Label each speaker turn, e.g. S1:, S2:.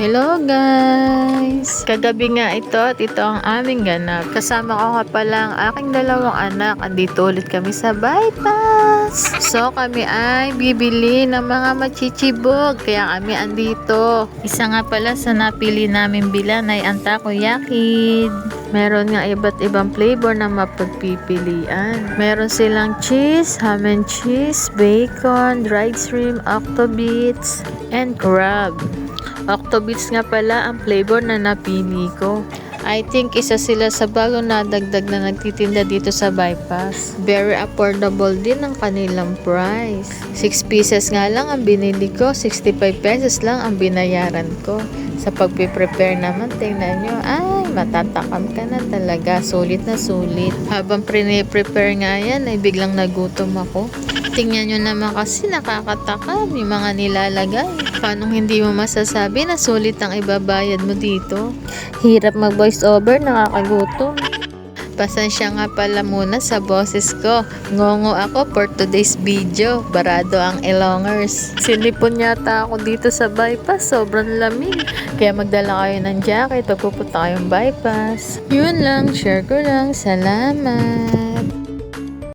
S1: Hello guys! Kagabi nga ito at ito ang aming ganap. Kasama ko nga pala ang aking dalawang anak. Andito ulit kami sa bypass. So kami ay bibili ng mga machichibog. Kaya kami andito. Isa nga pala sa napili namin bilan ay ang takoyaki. Meron nga iba't ibang flavor na mapagpipilian. Meron silang cheese, ham and cheese, bacon, dried shrimp, octobits, and crab. Octobits nga pala ang flavor na napili ko. I think isa sila sa bagong nadagdag na nagtitinda dito sa bypass. Very affordable din ang kanilang price. 6 pieces nga lang ang binili ko, 65 pesos lang ang binayaran ko. Sa pagpiprepare naman, tingnan nyo, ay matatakam ka na talaga. Sulit na sulit. Habang prepare nga yan, ay biglang nagutom ako. Tingnan nyo naman kasi nakakatakam yung mga nilalagay. Paano hindi mo masasabi na sulit ang ibabayad mo dito? Hirap mag voice over, nakakagutom. Pasensya nga pala muna sa boses ko. Ngongo ako for today's video. Barado ang ilongers. Sinipon yata ako dito sa bypass. Sobrang lamig. Kaya magdala kayo ng jacket pag pupunta kayong bypass. Yun lang. Share ko lang. Salamat.